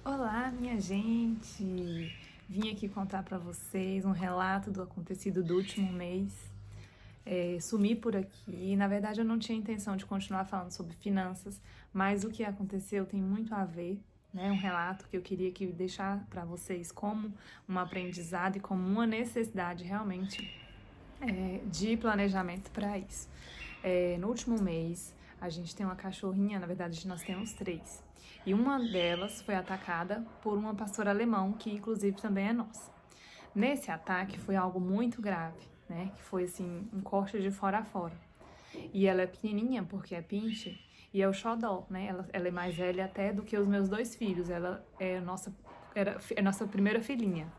Olá, minha gente! Vim aqui contar para vocês um relato do acontecido do último mês. Sumi por aqui. Na verdade, eu não tinha intenção de continuar falando sobre finanças, mas o que aconteceu tem muito a ver, né? Um relato que eu queria deixar para vocês como um aprendizado e como uma necessidade realmente de planejamento para isso. No último mês, a gente tem uma cachorrinha, na verdade, nós temos três. E uma delas foi atacada por uma pastora alemão, que inclusive também é nossa. Nesse ataque foi algo muito grave, né? Que foi assim, um corte de fora a fora. E ela é pequenininha, porque é pinche, e é o xodó, né? Ela é mais velha até do que os meus dois filhos. Ela é a nossa primeira filhinha.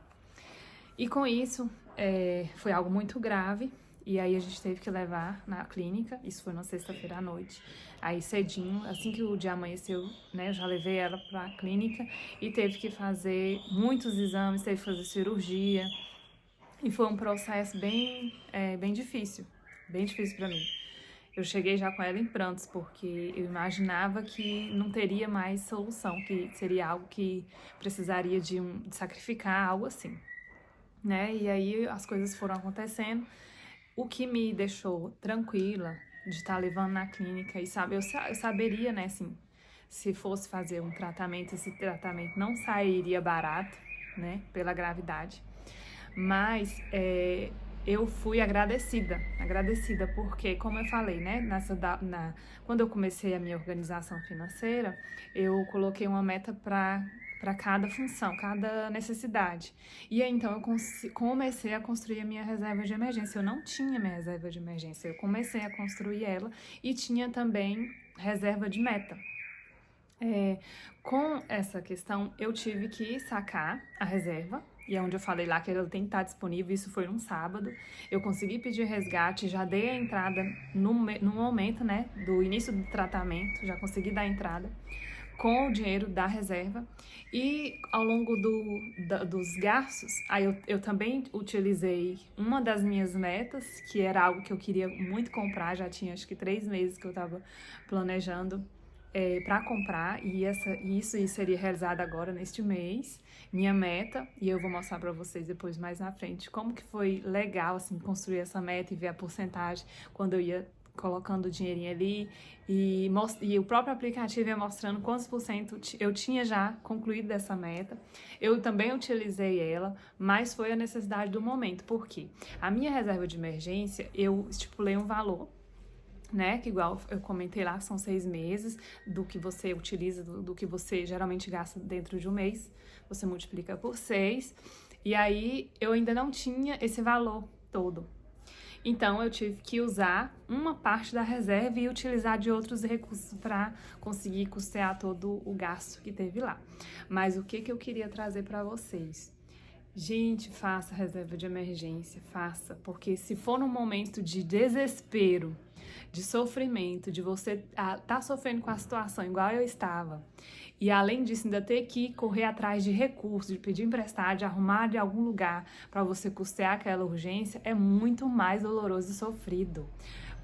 E com isso, foi algo muito grave. E aí a gente teve que levar na clínica, isso foi na sexta-feira à noite. Aí cedinho, assim que o dia amanheceu, né, eu já levei ela pra clínica e teve que fazer muitos exames, teve que fazer cirurgia. E foi um processo bem difícil, bem difícil pra mim. Eu cheguei já com ela em prantos, porque eu imaginava que não teria mais solução, que seria algo que precisaria de sacrificar, algo assim, né? E aí as coisas foram acontecendo. O que me deixou tranquila de estar levando na clínica e sabe, eu saberia, né, assim, se fosse fazer um tratamento, esse tratamento não sairia barato, né, pela gravidade. Mas eu fui agradecida porque, como eu falei, né, quando eu comecei a minha organização financeira, eu coloquei uma meta para cada função, cada necessidade. E aí, então, eu comecei a construir a minha reserva de emergência. Eu não tinha minha reserva de emergência, eu comecei a construir ela e tinha também reserva de meta. Com essa questão, eu tive que sacar a reserva, e é onde eu falei lá que ela tem que estar disponível, isso foi num sábado. Eu consegui pedir resgate, já dei a entrada no momento, né, do início do tratamento, já consegui dar a entrada com o dinheiro da reserva. E ao longo dos gastos, aí eu também utilizei uma das minhas metas, que era algo que eu queria muito comprar, já tinha acho que 3 meses que eu estava planejando para comprar, e isso seria realizado agora neste mês, minha meta, e eu vou mostrar para vocês depois mais na frente como que foi legal assim construir essa meta e ver a porcentagem quando eu ia colocando o dinheirinho ali e o próprio aplicativo ia mostrando quantos por cento eu tinha já concluído dessa meta. Eu também utilizei ela, mas foi a necessidade do momento, porque a minha reserva de emergência, eu estipulei um valor, né, que igual eu comentei lá, são 6 meses do que você utiliza, do que você geralmente gasta dentro de um mês, você multiplica por 6, e aí eu ainda não tinha esse valor todo. Então eu tive que usar uma parte da reserva e utilizar de outros recursos para conseguir custear todo o gasto que teve lá. Mas o que eu queria trazer para vocês? Gente, faça reserva de emergência, faça, porque se for num momento de desespero, de sofrimento, de você tá sofrendo com a situação igual eu estava, e além disso ainda ter que correr atrás de recursos, de pedir emprestado, de arrumar de algum lugar para você custear aquela urgência, é muito mais doloroso e sofrido.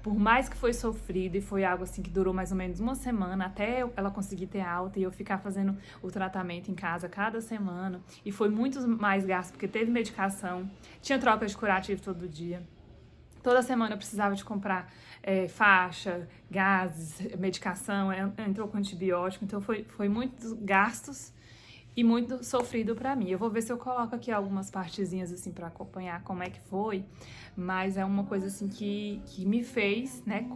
Por mais que foi sofrido e foi algo assim que durou mais ou menos uma semana até ela conseguir ter alta e eu ficar fazendo o tratamento em casa cada semana, e foi muito mais gasto porque teve medicação, tinha troca de curativo todo dia. Toda semana eu precisava de comprar faixa, gases, medicação, entrou com antibiótico, então foi muitos gastos e muito sofrido para mim. Eu vou ver se eu coloco aqui algumas partezinhas assim para acompanhar como é que foi, mas é uma coisa assim que me fez, né,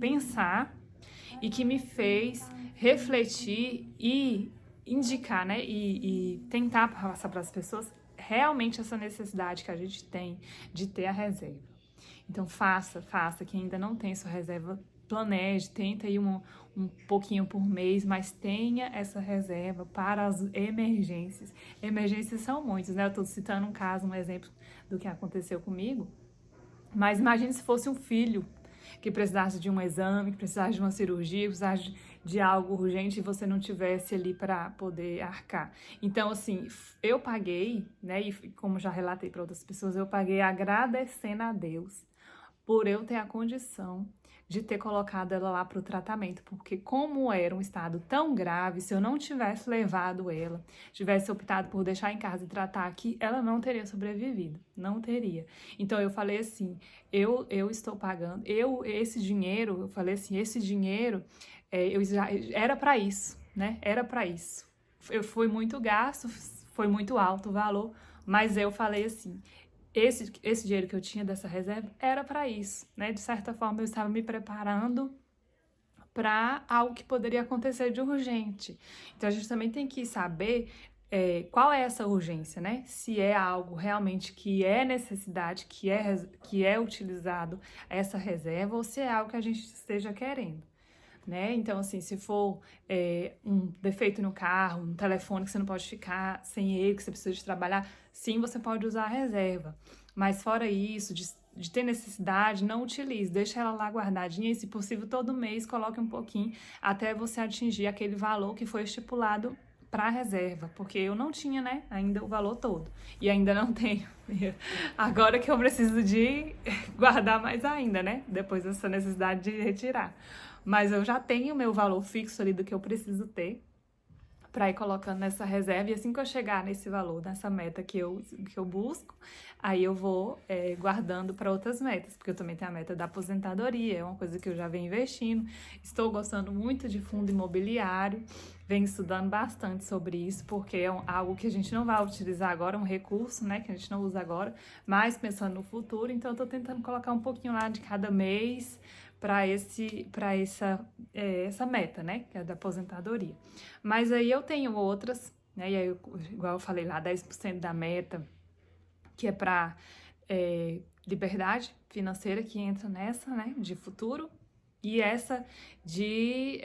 pensar e que me fez refletir e indicar, né, e tentar passar para as pessoas realmente essa necessidade que a gente tem de ter a reserva. Então faça, quem ainda não tem sua reserva, planeje, tenta aí um pouquinho por mês, mas tenha essa reserva para as emergências. Emergências são muitas, né? Eu tô citando um caso, um exemplo do que aconteceu comigo, mas imagine se fosse um filho que precisasse de um exame, que precisasse de uma cirurgia, que precisasse de algo urgente e você não tivesse ali para poder arcar. Então, assim, eu paguei, né, e como já relatei para outras pessoas, eu paguei agradecendo a Deus por eu ter a condição de ter colocado ela lá para o tratamento, porque como era um estado tão grave, se eu não tivesse levado ela, tivesse optado por deixar em casa e tratar aqui, ela não teria sobrevivido, não teria. Então eu falei assim, eu estou pagando, esse dinheiro, eu falei assim, esse dinheiro, era para isso, né? Era para isso. Foi muito gasto, foi muito alto o valor, mas eu falei assim, esse dinheiro que eu tinha dessa reserva era para isso, né? De certa forma, eu estava me preparando para algo que poderia acontecer de urgente. Então, a gente também tem que saber qual é essa urgência, né? Se é algo realmente que é necessidade, que é utilizado essa reserva, ou se é algo que a gente esteja querendo. Né? Então, assim, se for um defeito no carro, um telefone que você não pode ficar sem ele, que você precisa de trabalhar, sim, você pode usar a reserva. Mas fora isso, de ter necessidade, não utilize, deixa ela lá guardadinha e, se possível, todo mês coloque um pouquinho até você atingir aquele valor que foi estipulado para a reserva, porque eu não tinha, né, ainda o valor todo, e ainda não tenho. Agora que eu preciso de guardar mais ainda, né, depois dessa necessidade de retirar. Mas eu já tenho o meu valor fixo ali do que eu preciso ter para ir colocando nessa reserva, e assim que eu chegar nesse valor, nessa meta que eu busco, aí eu vou guardando para outras metas, porque eu também tenho a meta da aposentadoria, é uma coisa que eu já venho investindo, estou gostando muito de fundo imobiliário, venho estudando bastante sobre isso, porque é algo que a gente não vai utilizar agora, um recurso, né, que a gente não usa agora, mas pensando no futuro, então eu estou tentando colocar um pouquinho lá de cada mês, para essa meta, né, que é da aposentadoria. Mas aí eu tenho outras, né, e aí, igual eu falei lá, 10% da meta, que é para liberdade financeira, que entra nessa, né, de futuro, e essa de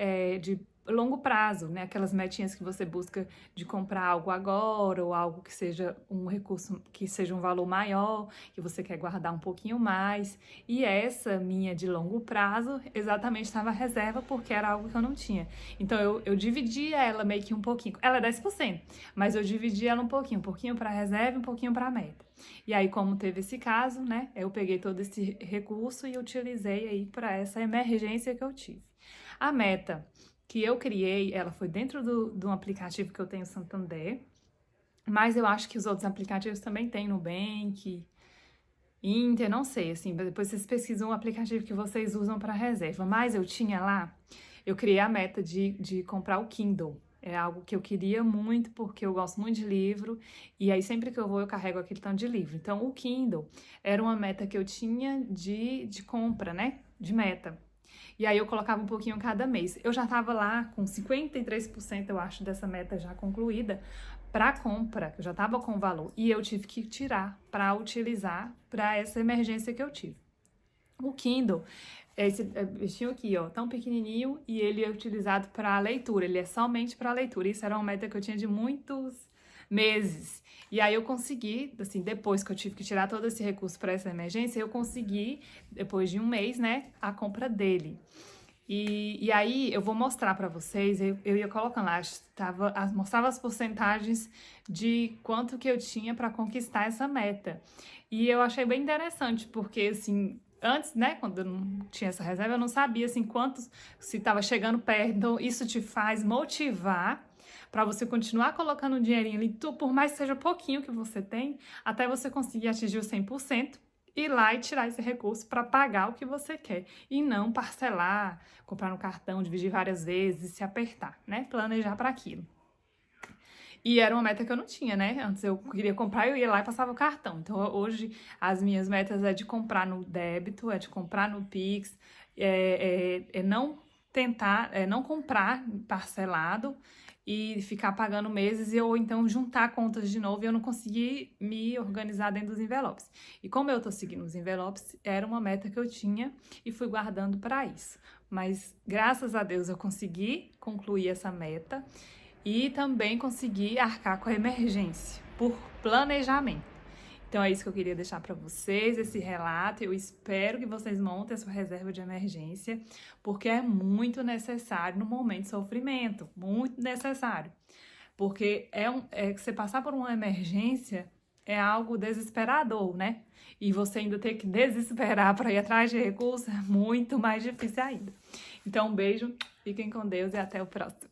longo prazo, né? Aquelas metinhas que você busca de comprar algo agora, ou algo que seja um recurso, que seja um valor maior, que você quer guardar um pouquinho mais. E essa minha de longo prazo, exatamente estava reserva, porque era algo que eu não tinha. Então eu dividi ela meio que um pouquinho. Ela é 10%, mas eu dividi ela um pouquinho para reserva e um pouquinho para meta. E aí, como teve esse caso, né? Eu peguei todo esse recurso e utilizei aí para essa emergência que eu tive. A meta que eu criei, ela foi dentro de um aplicativo que eu tenho, Santander, mas eu acho que os outros aplicativos também tem, Nubank, Inter, não sei, assim, depois vocês pesquisam o aplicativo que vocês usam para reserva, mas eu tinha lá, eu criei a meta de comprar o Kindle, é algo que eu queria muito, porque eu gosto muito de livro, e aí sempre que eu vou eu carrego aquele tanto de livro, então o Kindle era uma meta que eu tinha de compra, né, de meta. E aí eu colocava um pouquinho cada mês. Eu já estava lá com 53%, eu acho, dessa meta já concluída para compra, eu já estava com o valor. E eu tive que tirar para utilizar para essa emergência que eu tive. O Kindle, esse bichinho aqui, ó, tão pequenininho, e ele é utilizado para leitura, ele é somente para leitura. Isso era uma meta que eu tinha de muitos meses. E aí eu consegui, assim, depois que eu tive que tirar todo esse recurso para essa emergência, eu consegui, depois de um mês, né, a compra dele. E aí eu vou mostrar para vocês, eu ia colocando lá, mostrava as porcentagens de quanto que eu tinha para conquistar essa meta. E eu achei bem interessante, porque assim, antes, né, quando eu não tinha essa reserva, eu não sabia assim quantos, se estava chegando perto. Então isso te faz motivar para você continuar colocando um dinheirinho ali, por mais que seja pouquinho que você tem, até você conseguir atingir o 100%. Ir lá e tirar esse recurso para pagar o que você quer e não parcelar, comprar no cartão, dividir várias vezes, se apertar, né? Planejar para aquilo. E era uma meta que eu não tinha, né? Antes eu queria comprar, eu ia lá e passava o cartão. Então hoje as minhas metas é de comprar no débito, é de comprar no Pix, não tentar, não comprar parcelado e ficar pagando meses ou então juntar contas de novo e eu não consegui me organizar dentro dos envelopes. E como eu tô seguindo os envelopes, era uma meta que eu tinha e fui guardando para isso. Mas graças a Deus eu consegui concluir essa meta e também consegui arcar com a emergência por planejamento. Então é isso que eu queria deixar para vocês, esse relato. Eu espero que vocês montem a sua reserva de emergência, porque é muito necessário no momento de sofrimento, muito necessário. Porque que você passar por uma emergência é algo desesperador, né? E você ainda ter que desesperar para ir atrás de recursos é muito mais difícil ainda. Então, um beijo, fiquem com Deus e até o próximo.